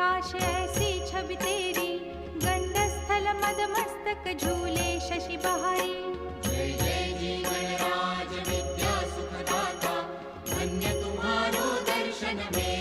प्रकाश ऐसी छवि तेरी, गंडस्थल मद मस्तक झूले शशि बहारी। जय जय जीवन राज विद्या सुखदाता, धन्य तुम्हारो दर्शन में